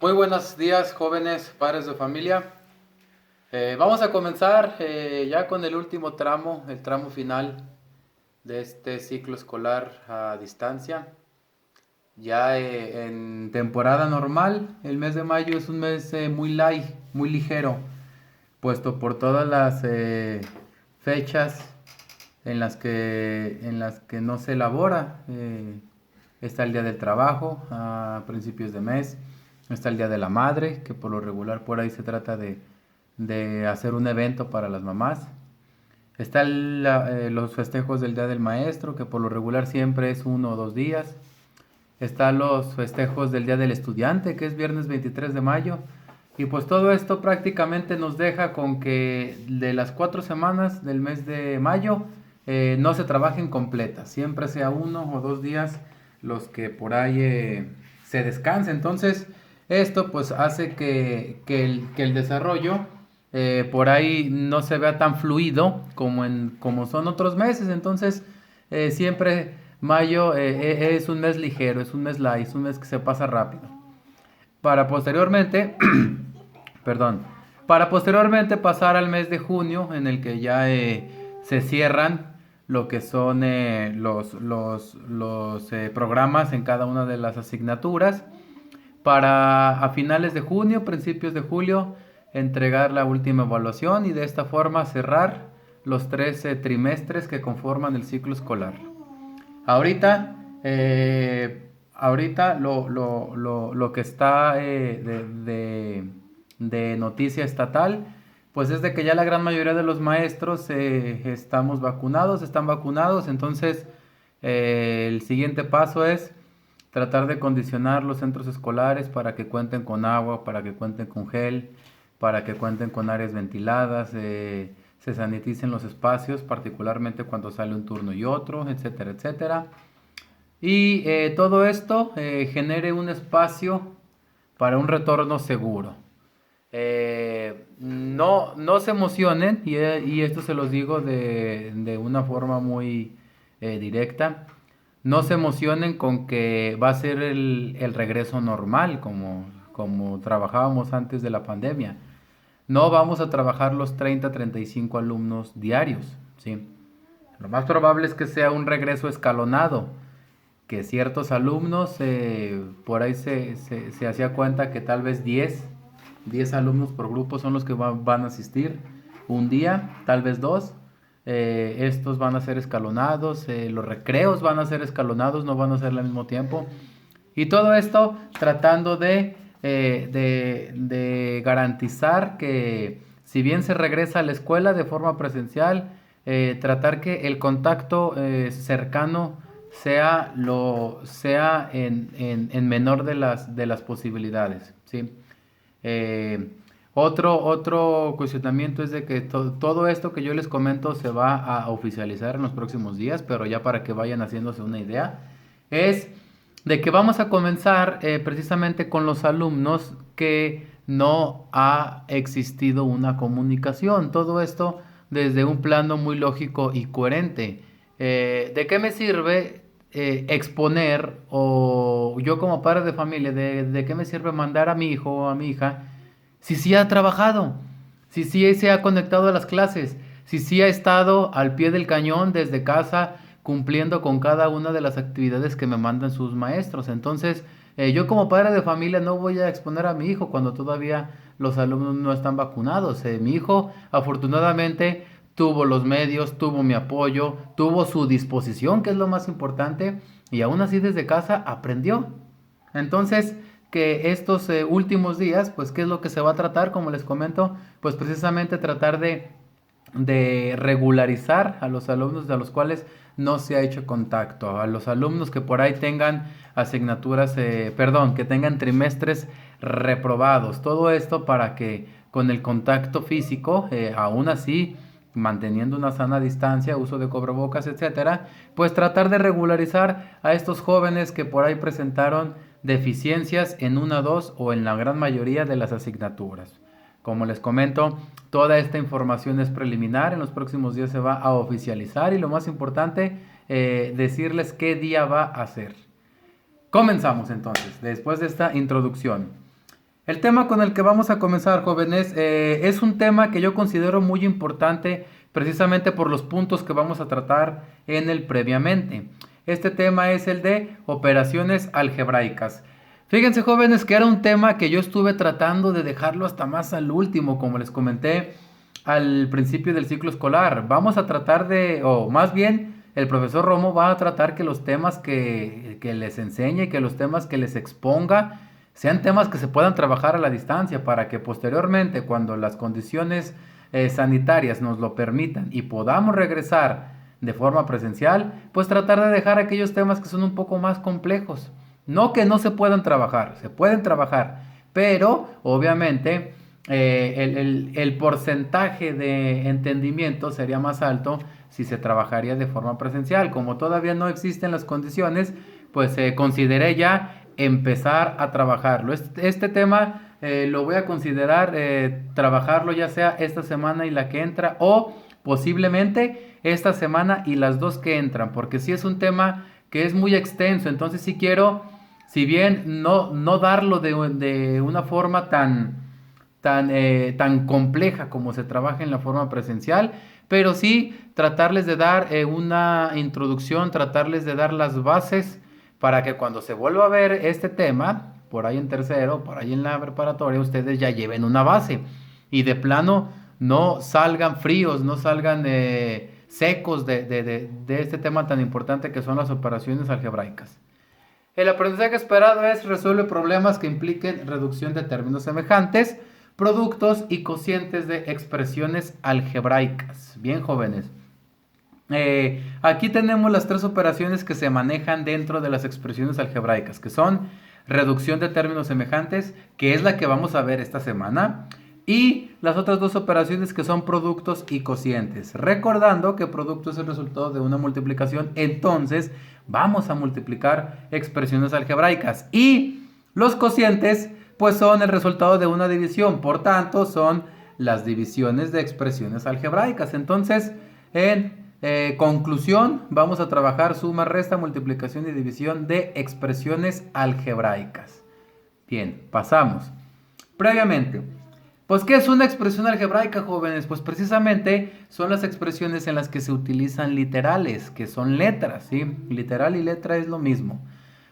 Muy buenos días, jóvenes, padres de familia. Vamos a comenzar ya con el último tramo, el tramo final de este ciclo escolar a distancia. Ya en temporada normal, el mes de mayo es un mes muy light, muy ligero, puesto por todas las fechas en las que no se elabora. Está el Día del Trabajo a principios de mes. Está el Día de la Madre, que por lo regular por ahí se trata de hacer un evento para las mamás. Está los festejos del Día del Maestro, que por lo regular siempre es 1 o 2 días. Están los festejos del Día del Estudiante, que es viernes 23 de mayo. Y pues todo esto prácticamente nos deja con que de las 4 semanas del mes de mayo no se trabajen completas. Siempre sea 1 o 2 días los que por ahí se descanse. Entonces esto pues hace que el desarrollo por ahí no se vea tan fluido como son otros meses. Entonces siempre mayo es un mes ligero, es un mes light, es un mes que se pasa rápido. Para posteriormente, perdón, para posteriormente pasar al mes de junio, en el que ya se cierran lo que son los programas en cada una de las asignaturas, para a finales de junio, principios de julio, entregar la última evaluación y de esta forma cerrar los 13 trimestres que conforman el ciclo escolar. Ahorita, ahorita lo que está de noticia estatal, pues es de que ya la gran mayoría de los maestros están vacunados. Entonces el siguiente paso es tratar de condicionar los centros escolares para que cuenten con agua, para que cuenten con gel, para que cuenten con áreas ventiladas, se saniticen los espacios, particularmente cuando sale un turno y otro, etcétera, etcétera. Y todo esto genere un espacio para un retorno seguro. No se emocionen, y esto se los digo de una forma muy directa. No se emocionen con que va a ser el regreso normal, como trabajábamos antes de la pandemia. No vamos a trabajar los 30 a 35 alumnos diarios, ¿sí? Lo más probable es que sea un regreso escalonado, que ciertos alumnos, por ahí se hacía cuenta que tal vez 10 alumnos por grupo son los que van a asistir un día, tal vez dos. Estos van a ser escalonados, los recreos van a ser escalonados, no van a ser al mismo tiempo. Y todo esto tratando de garantizar que si bien se regresa a la escuela de forma presencial, tratar que el contacto cercano sea en menor de las posibilidades, ¿sí? Eh, otro cuestionamiento es de que todo esto que yo les comento se va a oficializar en los próximos días, pero ya para que vayan haciéndose una idea, es de que vamos a comenzar precisamente con los alumnos que no ha existido una comunicación. Todo esto desde un plano muy lógico y coherente. ¿De qué me sirve exponer, o yo como padre de familia, de qué me sirve mandar a mi hijo o a mi hija si sí ha trabajado, si sí se ha conectado a las clases, si sí ha estado al pie del cañón desde casa cumpliendo con cada una de las actividades que me mandan sus maestros? Entonces, yo como padre de familia no voy a exponer a mi hijo cuando todavía los alumnos no están vacunados. Mi hijo afortunadamente tuvo los medios, tuvo mi apoyo, tuvo su disposición, que es lo más importante, y aún así desde casa aprendió. Entonces, que estos últimos días, pues, ¿qué es lo que se va a tratar? Como les comento, pues precisamente tratar de regularizar a los alumnos de los cuales no se ha hecho contacto, a los alumnos que por ahí tengan asignaturas, perdón, que tengan trimestres reprobados. Todo esto para que con el contacto físico, aún así, manteniendo una sana distancia, uso de cubrebocas, etcétera, pues tratar de regularizar a estos jóvenes que por ahí presentaron deficiencias en una, dos o en la gran mayoría de las asignaturas. Como les comento, toda esta información es preliminar, en los próximos días se va a oficializar y lo más importante, decirles qué día va a ser. Comenzamos entonces, después de esta introducción. El tema con el que vamos a comenzar, jóvenes, es un tema que yo considero muy importante precisamente por los puntos que vamos a tratar en el previamente. Este tema es el de operaciones algebraicas. Fíjense, jóvenes, que era un tema que yo estuve tratando de dejarlo hasta más al último, como les comenté al principio del ciclo escolar. Vamos a tratar de, o más bien, el profesor Romo va a tratar que los temas que les enseñe, que los temas que les exponga, sean temas que se puedan trabajar a la distancia para que posteriormente, cuando las condiciones sanitarias nos lo permitan y podamos regresar de forma presencial, pues tratar de dejar aquellos temas que son un poco más complejos. No que no se puedan trabajar, se pueden trabajar, pero obviamente el porcentaje de entendimiento sería más alto si se trabajaría de forma presencial. Como todavía no existen las condiciones, pues consideré ya empezar a trabajarlo. Este tema lo voy a considerar trabajarlo ya sea esta semana y la que entra o posiblemente esta semana y las dos que entran, porque sí es un tema que es muy extenso, entonces sí quiero, si bien no darlo de una forma tan compleja como se trabaja en la forma presencial, pero sí tratarles de dar una introducción, tratarles de dar las bases para que cuando se vuelva a ver este tema, por ahí en tercero, por ahí en la preparatoria, ustedes ya lleven una base y de plano no salgan fríos, no salgan secos de este tema tan importante que son las operaciones algebraicas. El aprendizaje esperado es resuelve problemas que impliquen reducción de términos semejantes, productos y cocientes de expresiones algebraicas. Bien, jóvenes. Aquí tenemos las tres operaciones que se manejan dentro de las expresiones algebraicas, que son reducción de términos semejantes, que es la que vamos a ver esta semana, y las otras dos operaciones que son productos y cocientes. Recordando que producto es el resultado de una multiplicación, entonces vamos a multiplicar expresiones algebraicas. Y los cocientes, pues son el resultado de una división, por tanto son las divisiones de expresiones algebraicas. Entonces, en conclusión, vamos a trabajar suma, resta, multiplicación y división de expresiones algebraicas. Bien, pasamos. Previamente, pues, ¿qué es una expresión algebraica, jóvenes? Pues precisamente son las expresiones en las que se utilizan literales, que son letras, ¿sí? Literal y letra es lo mismo.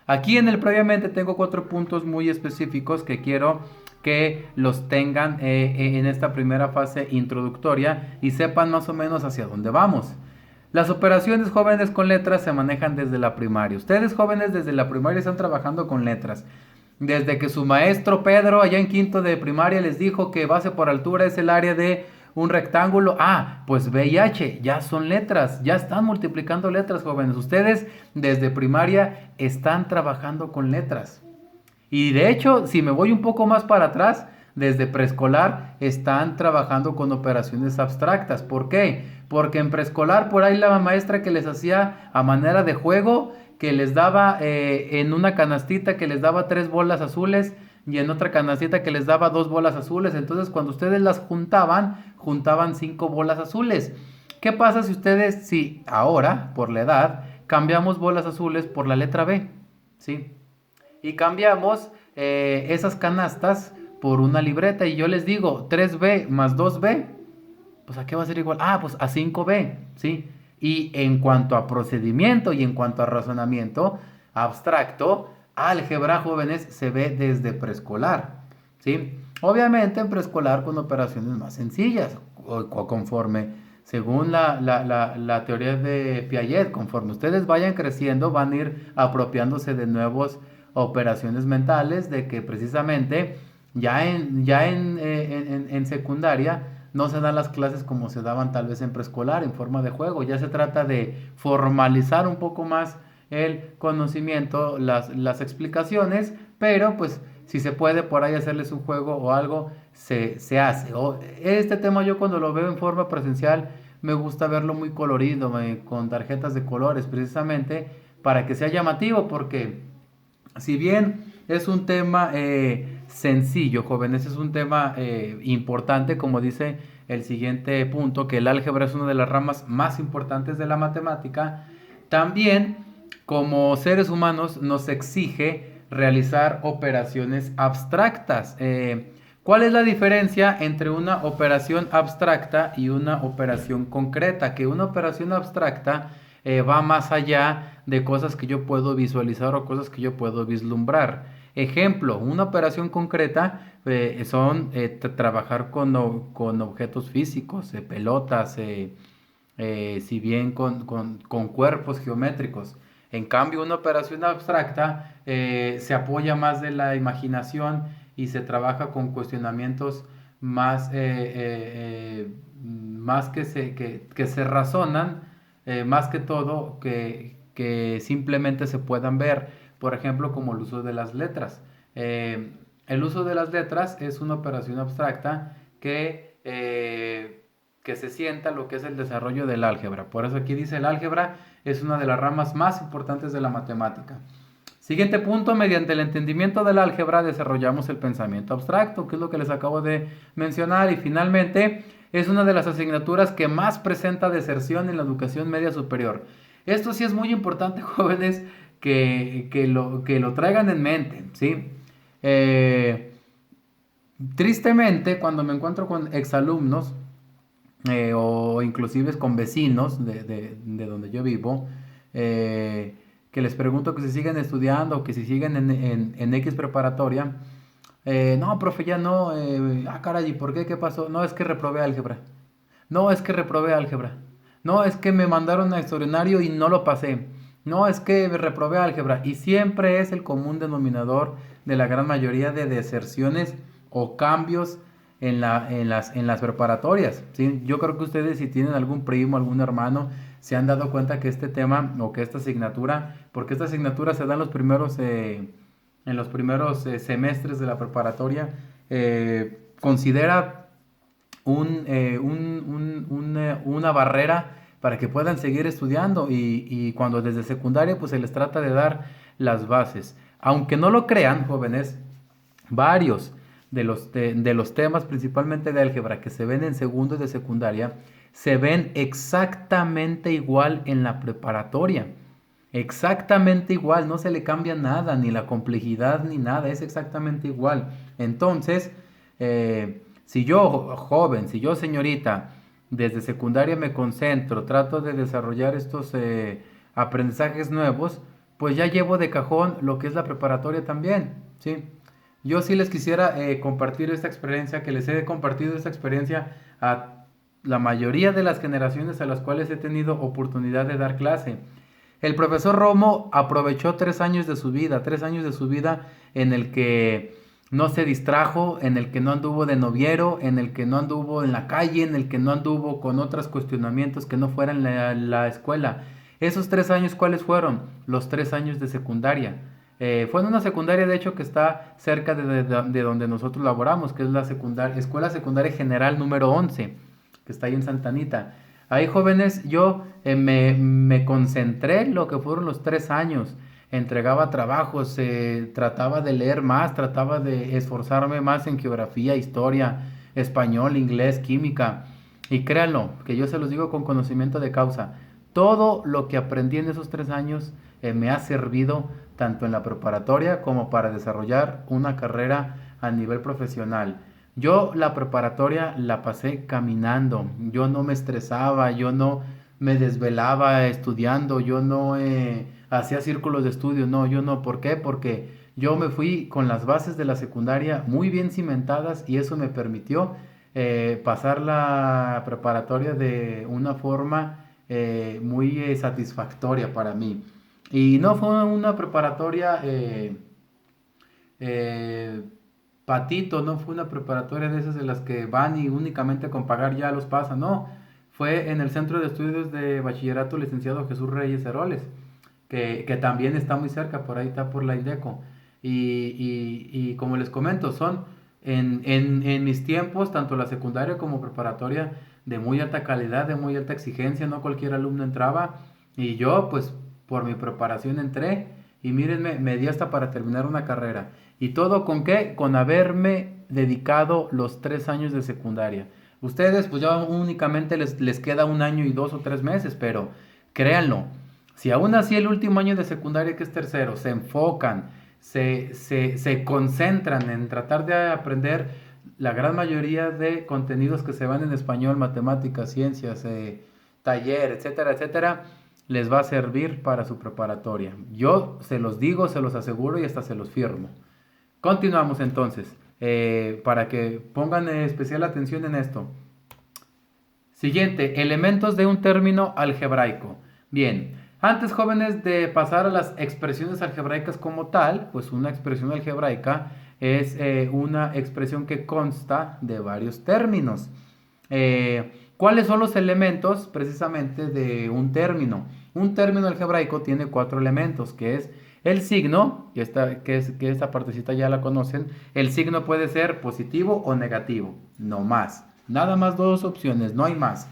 Aquí en el previamente tengo 4 puntos muy específicos que quiero que los tengan en esta primera fase introductoria y sepan más o menos hacia dónde vamos. Las operaciones, jóvenes, con letras se manejan desde la primaria. Ustedes, jóvenes, desde la primaria están trabajando con letras. Desde que su maestro Pedro, allá en quinto de primaria, les dijo que base por altura es el área de un rectángulo. Ah, pues B y H ya son letras, ya están multiplicando letras, jóvenes. Ustedes desde primaria están trabajando con letras. Y de hecho, si me voy un poco más para atrás, desde preescolar están trabajando con operaciones abstractas. ¿Por qué? Porque en preescolar por ahí la maestra que les hacía a manera de juego, que les daba en una canastita que les daba 3 bolas azules y en otra canastita que les daba 2 bolas azules. Entonces cuando ustedes las juntaban 5 bolas azules. ¿Qué pasa si ustedes, si ahora, por la edad, cambiamos bolas azules por la letra B? ¿Sí? Y cambiamos esas canastas por una libreta y yo les digo 3B más 2B, pues ¿a qué va a ser igual? Ah, pues a 5B, ¿sí? Y en cuanto a procedimiento y en cuanto a razonamiento abstracto, álgebra, jóvenes, se ve desde preescolar, ¿sí? Obviamente en preescolar con operaciones más sencillas, conforme, según la teoría de Piaget, conforme ustedes vayan creciendo, van a ir apropiándose de nuevos operaciones mentales, de que precisamente ya en secundaria no se dan las clases como se daban tal vez en preescolar, en forma de juego. Ya se trata de formalizar un poco más el conocimiento, las explicaciones, pero pues si se puede por ahí hacerles un juego o algo, se hace. Este tema yo cuando lo veo en forma presencial me gusta verlo muy colorido, con tarjetas de colores, precisamente para que sea llamativo, porque si bien es un tema sencillo, jóvenes, es un tema importante, como dice el siguiente punto, que el álgebra es una de las ramas más importantes de la matemática, también como seres humanos nos exige realizar operaciones abstractas. ¿Cuál es la diferencia entre una operación abstracta y una operación concreta? Que una operación abstracta va más allá de cosas que yo puedo visualizar o cosas que yo puedo vislumbrar. Ejemplo, una operación concreta son trabajar con objetos físicos, pelotas, si bien con cuerpos geométricos. En cambio, una operación abstracta se apoya más de la imaginación y se trabaja con cuestionamientos más que se razonan, más que todo que simplemente se puedan ver, por ejemplo, como el uso de las letras. El uso de las letras es una operación abstracta que se sienta lo que es el desarrollo del álgebra. Por eso aquí dice el álgebra es una de las ramas más importantes de la matemática. Siguiente punto, mediante el entendimiento del álgebra desarrollamos el pensamiento abstracto, que es lo que les acabo de mencionar, y finalmente es una de las asignaturas que más presenta deserción en la educación media superior. Esto sí es muy importante, jóvenes, que lo traigan en mente, ¿sí? Tristemente, cuando me encuentro con exalumnos, o inclusive con vecinos de donde yo vivo, que les pregunto que si siguen estudiando o que si siguen en X preparatoria. No, profe, ya no. Caray, ¿por qué? ¿Qué pasó? No, es que reprobé álgebra. No, es que reprobé álgebra. No, es que me mandaron a extraordinario y no lo pasé. No, es que reprobé álgebra. Y siempre es el común denominador de la gran mayoría de deserciones o cambios en las preparatorias, ¿sí? Yo creo que ustedes, si tienen algún primo, algún hermano, se han dado cuenta que este tema o que esta asignatura, porque esta asignatura se da en los primeros semestres de la preparatoria, considera una barrera para que puedan seguir estudiando y cuando desde secundaria pues se les trata de dar las bases. Aunque no lo crean, jóvenes, varios de los temas, principalmente de álgebra, que se ven en segundo de secundaria, se ven exactamente igual en la preparatoria. Exactamente igual, no se le cambia nada, ni la complejidad, ni nada, es exactamente igual. Entonces, si yo, joven, si yo, señorita, desde secundaria me concentro, trato de desarrollar estos aprendizajes nuevos, pues ya llevo de cajón lo que es la preparatoria también, ¿sí? Yo sí les quisiera compartir esta experiencia, que les he compartido esta experiencia a la mayoría de las generaciones a las cuales he tenido oportunidad de dar clase. El profesor Romo aprovechó 3 años de su vida, 3 años de su vida en el que no se distrajo, en el que no anduvo de noviero, en el que no anduvo en la calle, en el que no anduvo con otros cuestionamientos que no fueran la escuela. Esos 3 años, ¿cuáles fueron? Los 3 años de secundaria. Fue en una secundaria, de hecho, que está cerca de donde nosotros laboramos, que es la Escuela Secundaria General número 11, que está ahí en Santa Anita. Ahí, jóvenes, yo me concentré en lo que fueron los 3 años. Entregaba trabajos, trataba de leer más, trataba de esforzarme más en geografía, historia, español, inglés, química. Y créanlo, que yo se los digo con conocimiento de causa. Todo lo que aprendí en esos 3 años me ha servido tanto en la preparatoria como para desarrollar una carrera a nivel profesional. Yo la preparatoria la pasé caminando, yo no me estresaba, yo no me desvelaba estudiando, yo no hacía círculos de estudio, no, yo no. ¿Por qué? Porque yo me fui con las bases de la secundaria muy bien cimentadas y eso me permitió pasar la preparatoria de una forma muy satisfactoria para mí. Y no fue una preparatoria eh, patito, no fue una preparatoria de esas de las que van y únicamente con pagar ya los pasan, no. Fue en el Centro de Estudios de Bachillerato Licenciado Jesús Reyes Heroles, que también está muy cerca, por ahí está por la Indeco. Y como les comento, son en mis tiempos, tanto la secundaria como preparatoria, de muy alta calidad, de muy alta exigencia, no cualquier alumno entraba. Y yo, pues, por mi preparación entré y mírenme, me di hasta para terminar una carrera. ¿Y todo con qué? Con haberme dedicado los 3 años de secundaria. Ustedes, pues ya únicamente les queda un año y 2 o 3 meses, pero créanlo, si aún así el último año de secundaria, que es tercero, se enfocan, se concentran en tratar de aprender la gran mayoría de contenidos que se van en español, matemáticas, ciencias, taller, etcétera, etcétera, les va a servir para su preparatoria. Yo se los digo, se los aseguro y hasta se los firmo. Continuamos entonces, para que pongan especial atención en esto. Siguiente, elementos de un término algebraico. Bien, antes, jóvenes, de pasar a las expresiones algebraicas como tal, pues una expresión algebraica es una expresión que consta de varios términos. ¿Cuáles son los elementos precisamente de un término? Un término algebraico tiene 4 elementos, que es el signo, que esta partecita ya la conocen. El signo puede ser positivo o negativo, no más. Nada más 2 opciones, no hay más.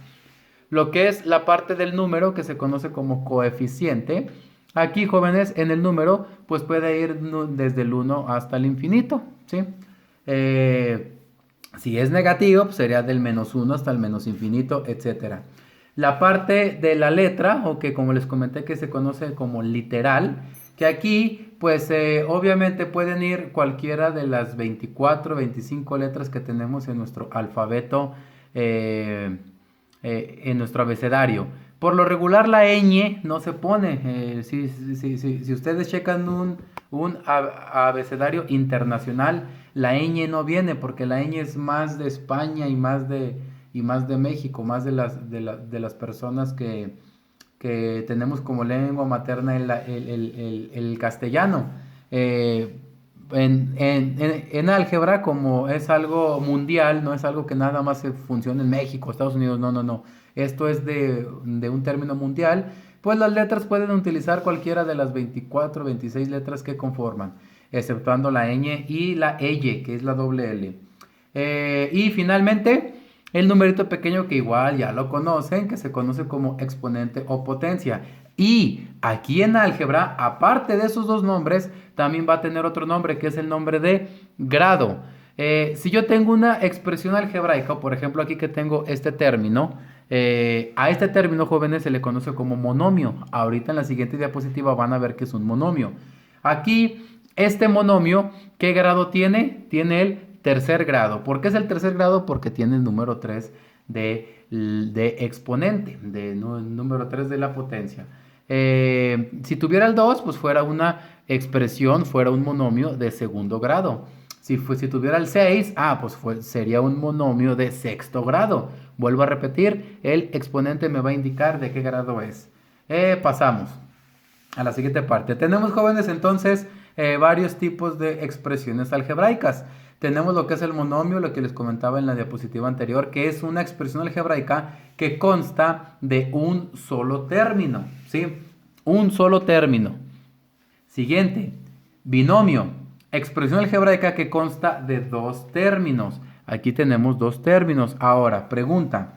Lo que es la parte del número, que se conoce como coeficiente. Aquí, jóvenes, en el número, pues puede ir desde el 1 hasta el infinito, ¿sí? Si es negativo, pues sería del -1 hasta el menos infinito, etc. La parte de la letra, o que como les comenté que se conoce como literal, que aquí, pues obviamente pueden ir cualquiera de las 24, 25 letras que tenemos en nuestro alfabeto, en nuestro abecedario. Por lo regular la ñ no se pone. Si ustedes checan un abecedario internacional, la ñ no viene porque la ñ es más de España y más de México, más de las personas que tenemos como lengua materna el castellano. En álgebra, como es algo mundial, no es algo que nada más se funciona en México, Estados Unidos, no. Esto es de un término mundial, pues las letras pueden utilizar cualquiera de las 24, 26 letras que conforman, exceptuando la ñ y la ey, que es la doble L. Y finalmente, el numerito pequeño, que igual ya lo conocen, que se conoce como exponente o potencia. Y aquí en álgebra, aparte de esos 2 nombres, también va a tener otro nombre, que es el nombre de grado. Si yo tengo una expresión algebraica, por ejemplo aquí que tengo este término, a este término, jóvenes, se le conoce como monomio. Ahorita en la siguiente diapositiva van a ver que es un monomio. Aquí, este monomio, ¿qué grado tiene? Tiene el tercer grado. ¿Por qué es el tercer grado? Porque tiene el número 3 de exponente, de número 3 de la potencia. Si tuviera el 2, pues fuera una expresión, fuera un monomio de segundo grado. Si tuviera el 6, pues sería un monomio de sexto grado. Vuelvo a repetir, el exponente me va a indicar de qué grado es. Pasamos a la siguiente parte. Tenemos, jóvenes, entonces varios tipos de expresiones algebraicas. Tenemos lo que es el monomio, lo que les comentaba en la diapositiva anterior, que es una expresión algebraica que consta de un solo término, ¿sí? Un solo término. Siguiente, binomio, expresión algebraica que consta de 2 términos. Aquí tenemos 2 términos. Ahora, pregunta.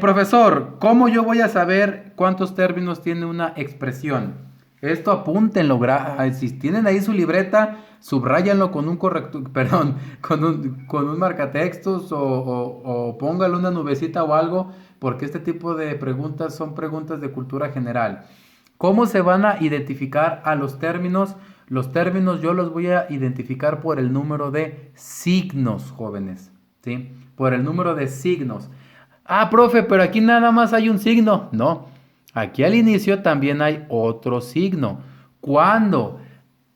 Profesor, ¿cómo yo voy a saber cuántos términos tiene una expresión? Esto apúntenlo, si tienen ahí su libreta, subráyanlo con un corrector, perdón, con un marcatextos o póngale una nubecita o algo, porque este tipo de preguntas son preguntas de cultura general. ¿Cómo se van a identificar a los términos? Los términos yo los voy a identificar por el número de signos, jóvenes, ¿sí? Por el número de signos. Profe, pero aquí nada más hay un signo. No, aquí al inicio también hay otro signo. Cuando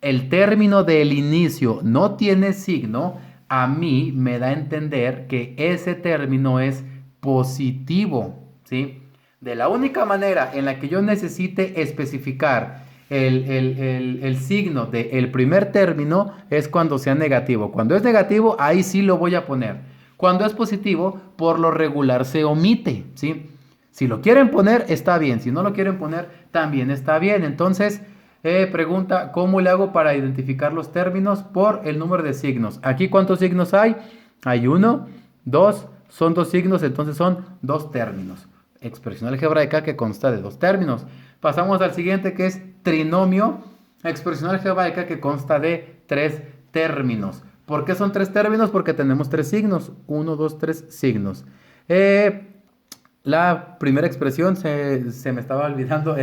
el término del inicio no tiene signo, a mí me da a entender que ese término es positivo, ¿sí? De la única manera en la que yo necesite especificar el signo del primer término es cuando sea negativo. Cuando es negativo, ahí sí lo voy a poner. Cuando es positivo, por lo regular se omite, ¿sí? Si lo quieren poner, está bien. Si no lo quieren poner, también está bien. Entonces, pregunta, ¿cómo le hago para identificar los términos? Por el número de signos. Aquí, ¿cuántos signos hay? Hay 1, 2, son 2 signos, entonces son 2 términos. Expresión algebraica que consta de 2 términos. Pasamos al siguiente, que es trinomio. Expresión algebraica que consta de 3 términos. ¿Por qué son 3 términos? Porque tenemos 3 signos. 1, 2, 3 signos. La primera expresión, se me estaba olvidando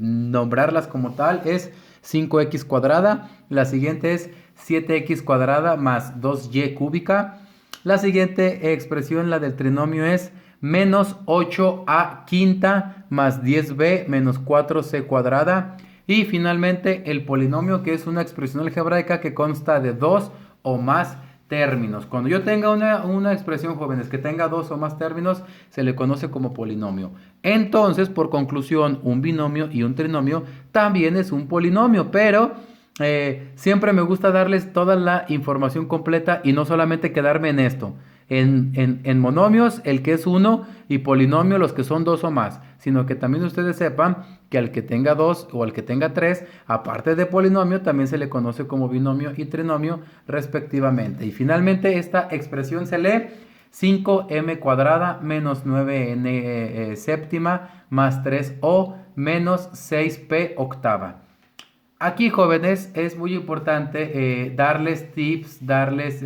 nombrarlas como tal, es 5x cuadrada. La siguiente es 7x cuadrada más 2y cúbica. La siguiente expresión, la del trinomio, es menos 8a quinta más 10b menos 4c cuadrada. Y finalmente el polinomio, que es una expresión algebraica que consta de dos o más términos. Cuando yo tenga una expresión, jóvenes, que tenga dos o más términos, se le conoce como polinomio. Entonces, por conclusión, un binomio y un trinomio también es un polinomio, pero siempre me gusta darles toda la información completa y no solamente quedarme en esto. En monomios, el que es uno, y polinomio, los que son dos o más, sino que también ustedes sepan que al que tenga dos o al que tenga tres, aparte de polinomio, también se le conoce como binomio y trinomio respectivamente. Y finalmente esta expresión se lee 5m cuadrada menos 9n séptima más 3o menos 6p octava. Aquí, jóvenes, es muy importante darles tips, darles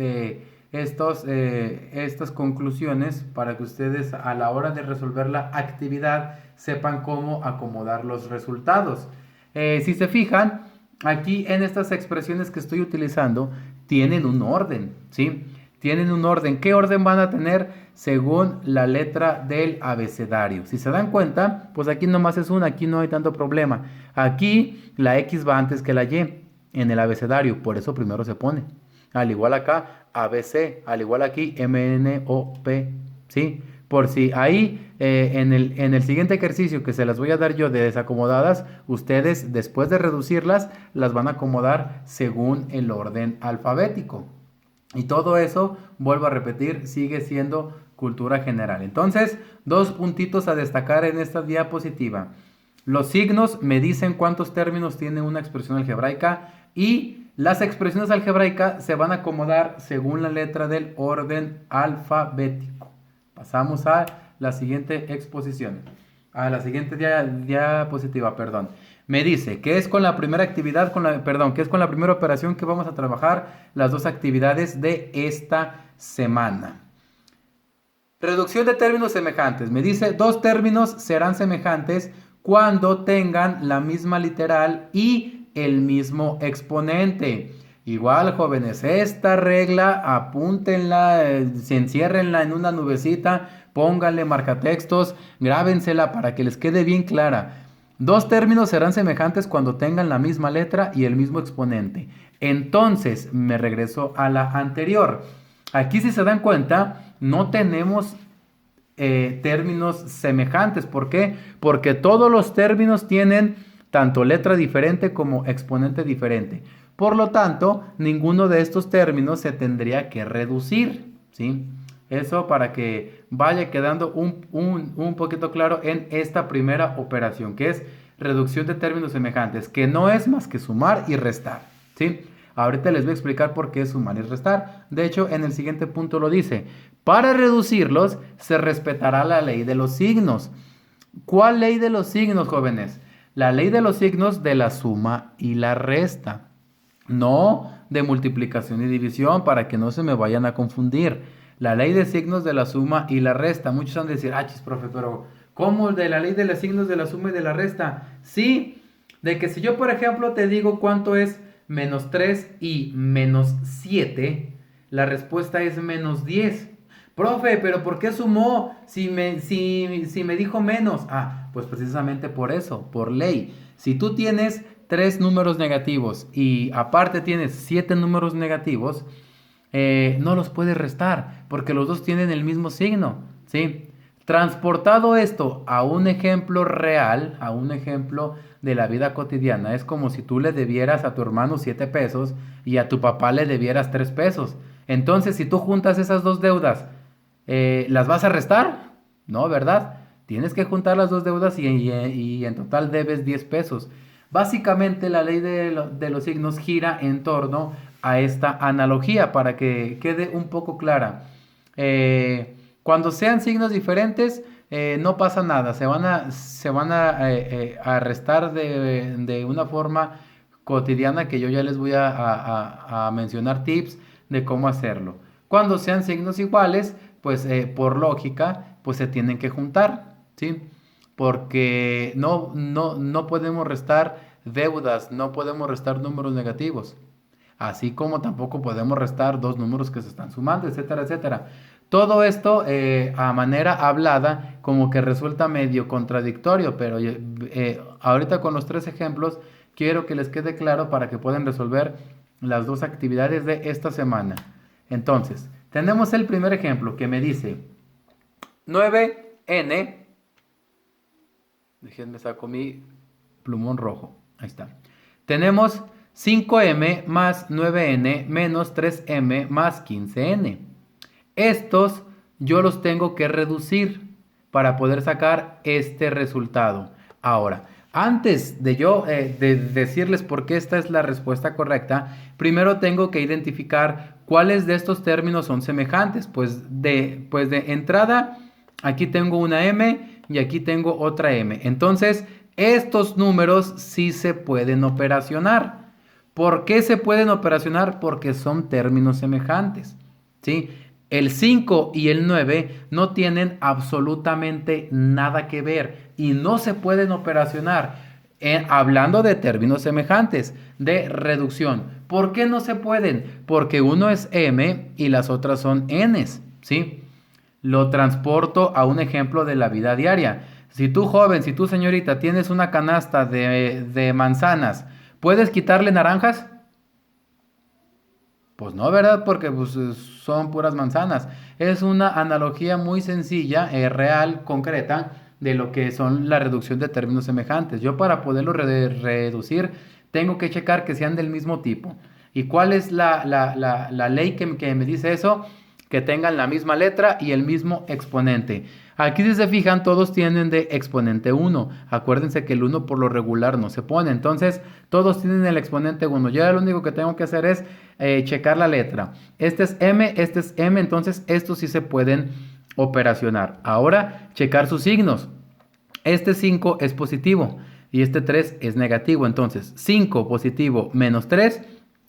estas conclusiones para que ustedes a la hora de resolver la actividad sepan cómo acomodar los resultados. Si se fijan, aquí en estas expresiones que estoy utilizando tienen un orden, ¿sí? Tienen un orden. ¿Qué orden van a tener? Según la letra del abecedario. Si se dan cuenta, pues aquí nomás es una, aquí no hay tanto problema. Aquí la X va antes que la Y en el abecedario, por eso primero se pone. Al igual acá, ABC, al igual aquí, MNOP, ¿sí? Por si ahí en el siguiente ejercicio que se las voy a dar yo de desacomodadas, ustedes después de reducirlas, las van a acomodar según el orden alfabético. Y todo eso, vuelvo a repetir, sigue siendo cultura general. Entonces, dos puntitos a destacar en esta diapositiva. Los signos me dicen cuántos términos tiene una expresión algebraica y las expresiones algebraicas se van a acomodar según la letra del orden alfabético. Pasamos a la siguiente exposición. A la siguiente diapositiva, perdón. Me dice que es con la primera actividad, que es con la primera operación que vamos a trabajar las dos actividades de esta semana. Reducción de términos semejantes. Me dice, dos términos serán semejantes cuando tengan la misma literal y el mismo exponente. Igual, jóvenes, esta regla apúntenla, enciérrenla en una nubecita, pónganle marcatextos, grábensela para que les quede bien clara. Dos términos serán semejantes cuando tengan la misma letra y el mismo exponente. Entonces, me regreso a la anterior. Aquí, si se dan cuenta, no tenemos términos semejantes. ¿Por qué? Porque todos los términos tienen tanto letra diferente como exponente diferente. Por lo tanto, ninguno de estos términos se tendría que reducir, ¿sí? Eso para que vaya quedando un poquito claro en esta primera operación, que es reducción de términos semejantes, que no es más que sumar y restar, ¿sí? Ahorita les voy a explicar por qué es sumar y restar. De hecho, en el siguiente punto lo dice. Para reducirlos, se respetará la ley de los signos. ¿Cuál ley de los signos, jóvenes? La ley de los signos de la suma y la resta. No de multiplicación y división, para que no se me vayan a confundir. La ley de signos de la suma y la resta. Muchos van a decir, chis, profe, pero ¿cómo de la ley de los signos de la suma y de la resta? Sí, de que si yo, por ejemplo, te digo cuánto es menos 3 y menos 7, la respuesta es menos 10. Profe, pero ¿por qué sumó si me dijo menos? Pues precisamente por eso, por ley. Si tú tienes 3 números negativos y aparte tienes 7 números negativos, no los puedes restar porque los dos tienen el mismo signo, ¿sí? Transportado esto a un ejemplo real, a un ejemplo de la vida cotidiana, es como si tú le debieras a tu hermano 7 pesos y a tu papá le debieras 3 pesos. Entonces, si tú juntas esas dos deudas, ¿las vas a restar? No, ¿verdad? Tienes que juntar las dos deudas y en total debes 10 pesos. Básicamente la ley de los signos gira en torno a esta analogía para que quede un poco clara. Cuando sean signos diferentes, no pasa nada, se van a restar de una forma cotidiana que yo ya les voy a mencionar tips de cómo hacerlo. Cuando sean signos iguales, pues por lógica, pues se tienen que juntar, ¿sí? Porque no podemos restar deudas, no podemos restar números negativos. Así como tampoco podemos restar dos números que se están sumando, etcétera, etcétera. Todo esto a manera hablada como que resulta medio contradictorio, pero ahorita con los tres ejemplos quiero que les quede claro para que puedan resolver las dos actividades de esta semana. Entonces, tenemos el primer ejemplo que me dice 9n, déjenme saco mi plumón rojo, ahí está. Tenemos 5m más 9n menos 3m más 15n. Estos yo los tengo que reducir para poder sacar este resultado. Ahora, antes de yo de decirles por qué esta es la respuesta correcta, primero tengo que identificar cuáles de estos términos son semejantes. Pues de entrada, aquí tengo una m y aquí tengo otra m. Entonces, estos números sí se pueden operacionar. ¿Por qué se pueden operacionar? Porque son términos semejantes, ¿sí? El 5 y el 9 no tienen absolutamente nada que ver y no se pueden operacionar. Hablando de términos semejantes, de reducción. ¿Por qué no se pueden? Porque uno es m y las otras son n's, ¿sí? Lo transporto a un ejemplo de la vida diaria. Si tú joven, si tú señorita tienes una canasta de manzanas, ¿puedes quitarle naranjas? Pues no, ¿verdad? Porque pues, son puras manzanas. Es una analogía muy sencilla, real, concreta, de lo que son la reducción de términos semejantes. Yo para poderlo reducir, tengo que checar que sean del mismo tipo. ¿Y cuál es la ley que me dice eso? Que tengan la misma letra y el mismo exponente. Aquí si se fijan, todos tienen de exponente 1. Acuérdense que el 1 por lo regular no se pone. Entonces, todos tienen el exponente 1. Yo lo único que tengo que hacer es checar la letra. Este es M, entonces estos sí se pueden operacionar. Ahora, checar sus signos. Este 5 es positivo y este 3 es negativo. Entonces, 5 positivo menos 3,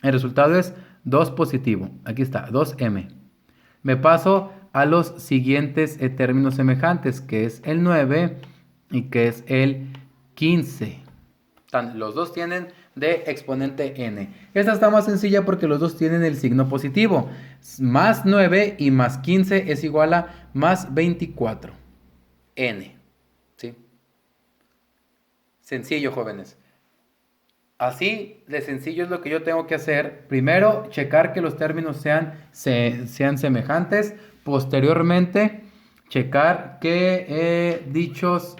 el resultado es 2 positivo. Aquí está, 2M. Me paso a los siguientes términos semejantes, que es el 9 y que es el 15. Los dos tienen de exponente n. Esta está más sencilla porque los dos tienen el signo positivo. Más 9 y más 15 es igual a más 24. N. ¿Sí? Sencillo, jóvenes. Así de sencillo es lo que yo tengo que hacer. Primero, checar que los términos sean semejantes. Posteriormente, checar que dichos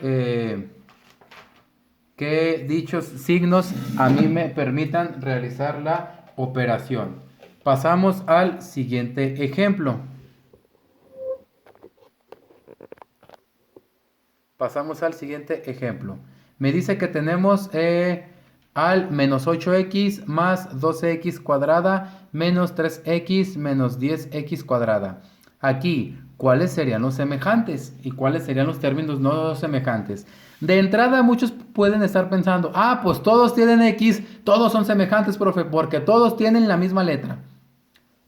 signos a mí me permitan realizar la operación. Pasamos al siguiente ejemplo. Me dice que tenemos al menos 8x más 12x cuadrada menos 3x menos 10x cuadrada. Aquí, ¿cuáles serían los semejantes y cuáles serían los términos no semejantes? De entrada, muchos pueden estar pensando, pues todos tienen x, todos son semejantes, profe, porque todos tienen la misma letra.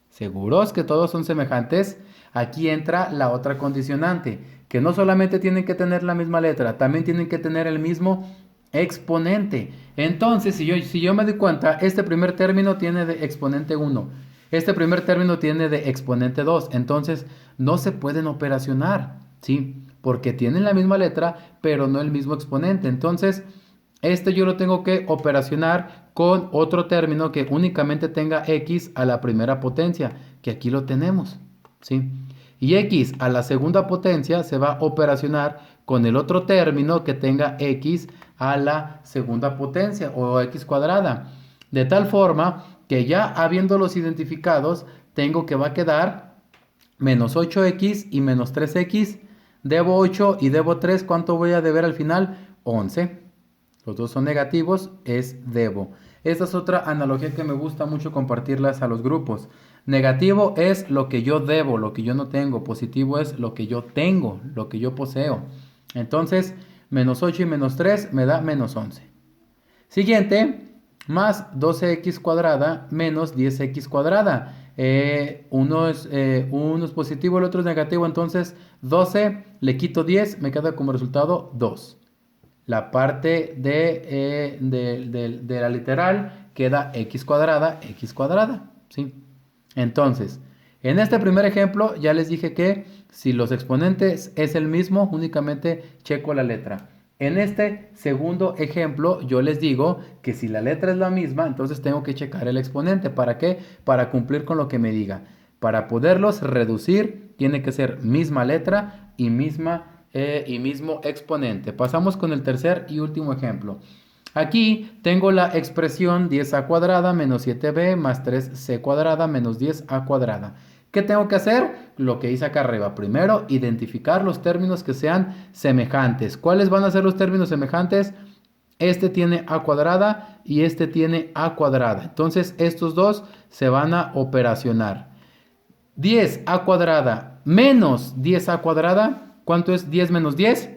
¿Seguros que todos son semejantes? Aquí entra la otra condicionante, que no solamente tienen que tener la misma letra, también tienen que tener el mismo exponente. Entonces, si yo me doy cuenta, este primer término tiene de exponente 1, este primer término tiene de exponente 2, entonces no se pueden operacionar, ¿sí? Porque tienen la misma letra, pero no el mismo exponente. Entonces, este yo lo tengo que operacionar con otro término que únicamente tenga x a la primera potencia, que aquí lo tenemos, ¿sí? Y x a la segunda potencia se va a operacionar con el otro término que tenga x a la segunda potencia o x cuadrada. De tal forma que ya habiéndolos identificados, tengo que va a quedar menos 8x y menos 3x. Debo 8 y debo 3. ¿Cuánto voy a deber al final? 11. Los dos son negativos, es debo. Esta es otra analogía que me gusta mucho compartirlas a los grupos. Negativo es lo que yo debo, lo que yo no tengo. Positivo es lo que yo tengo, lo que yo poseo. Entonces, menos 8 y menos 3 me da menos 11. Siguiente, más 12x cuadrada menos 10x cuadrada. Uno es positivo, el otro es negativo. Entonces, 12 le quito 10, me queda como resultado 2. la parte de la literal queda x cuadrada, ¿sí? Entonces, en este primer ejemplo ya les dije que si los exponentes es el mismo, únicamente checo la letra. En este segundo ejemplo yo les digo que si la letra es la misma, entonces tengo que checar el exponente. ¿Para qué? Para cumplir con lo que me diga. Para poderlos reducir, tiene que ser misma letra y mismo exponente. Pasamos con el tercer y último ejemplo. Aquí tengo la expresión 10a cuadrada menos 7b más 3c cuadrada menos 10a cuadrada. ¿Qué tengo que hacer? Lo que hice acá arriba. Primero, identificar los términos que sean semejantes. ¿Cuáles van a ser los términos semejantes? Este tiene a cuadrada y este tiene a cuadrada. Entonces, estos dos se van a operacionar. 10a cuadrada menos 10a cuadrada. ¿Cuánto es 10 menos 10?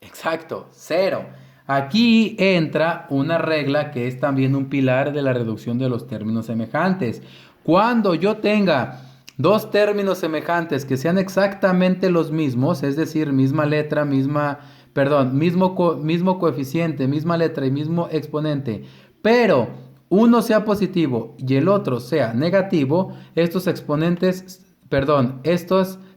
Exacto, 0. Aquí entra una regla que es también un pilar de la reducción de los términos semejantes. Cuando yo tenga dos términos semejantes que sean exactamente los mismos, es decir, misma letra, mismo coeficiente, misma letra y mismo exponente, pero uno sea positivo y el otro sea negativo, estos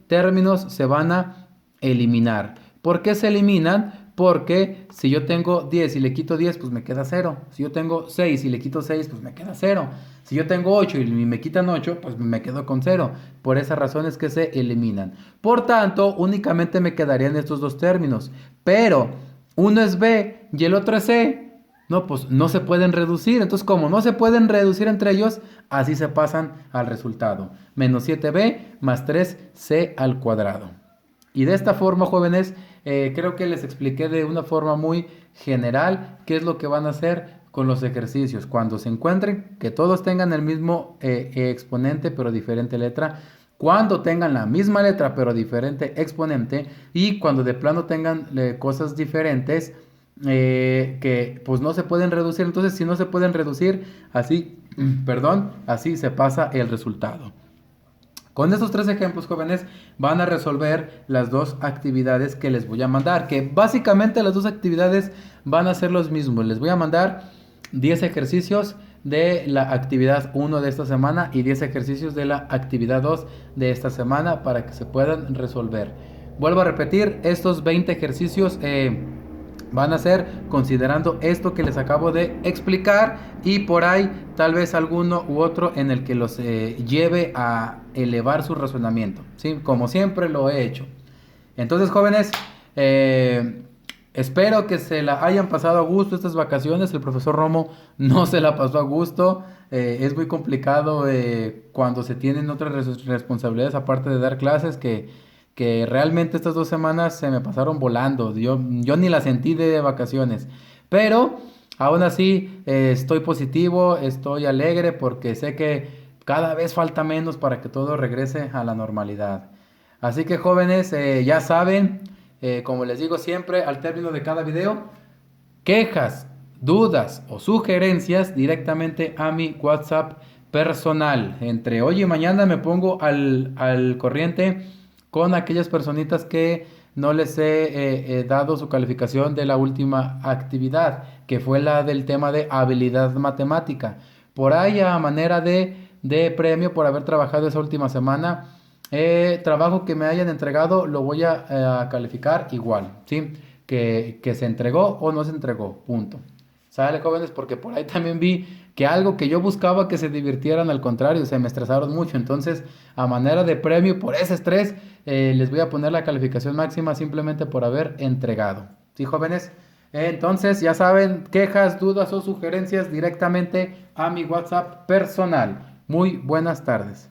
términos se van a eliminar. ¿Por qué se eliminan? Porque si yo tengo 10 y le quito 10, pues me queda 0. Si yo tengo 6 y le quito 6, pues me queda 0. Si yo tengo 8 y me quitan 8, pues me quedo con 0. Por esas razones que se eliminan. Por tanto, únicamente me quedarían estos dos términos. Pero uno es B y el otro es C. No, pues no se pueden reducir. Entonces, como no se pueden reducir entre ellos, así se pasan al resultado. Menos 7b más 3c al cuadrado. Y de esta forma, jóvenes, creo que les expliqué de una forma muy general qué es lo que van a hacer con los ejercicios. Cuando se encuentren que todos tengan el mismo exponente pero diferente letra, cuando tengan la misma letra pero diferente exponente y cuando de plano tengan cosas diferentes que pues no se pueden reducir. Entonces, si no se pueden reducir, así se pasa el resultado. Con estos tres ejemplos, jóvenes, van a resolver las dos actividades que les voy a mandar, que básicamente las dos actividades van a ser los mismos. Les voy a mandar 10 ejercicios de la actividad 1 de esta semana y 10 ejercicios de la actividad 2 de esta semana para que se puedan resolver. Vuelvo a repetir, estos 20 ejercicios van a ser considerando esto que les acabo de explicar y por ahí tal vez alguno u otro en el que los lleve a elevar su razonamiento, ¿sí? Como siempre lo he hecho. Entonces, jóvenes, espero que se la hayan pasado a gusto estas vacaciones. El profesor Romo no se la pasó a gusto. Es muy complicado cuando se tienen otras responsabilidades aparte de dar clases que realmente estas 2 semanas se me pasaron volando. Yo ni la sentí de vacaciones. Pero aún así estoy positivo, estoy alegre porque sé que cada vez falta menos para que todo regrese a la normalidad. Así que jóvenes, ya saben, como les digo siempre al término de cada video, quejas, dudas o sugerencias directamente a mi WhatsApp personal. Entre hoy y mañana me pongo al corriente con aquellas personitas que no les he dado su calificación de la última actividad, que fue la del tema de habilidad matemática. Por ahí, a manera de premio por haber trabajado esa última semana, trabajo que me hayan entregado lo voy a calificar igual, ¿sí? Que se entregó o no se entregó, punto. ¿Sale, jóvenes? Porque por ahí también vi que algo que yo buscaba que se divirtieran, al contrario, se me estresaron mucho. Entonces, a manera de premio por ese estrés, les voy a poner la calificación máxima simplemente por haber entregado. ¿Sí, jóvenes? Entonces, ya saben, quejas, dudas o sugerencias directamente a mi WhatsApp personal. Muy buenas tardes.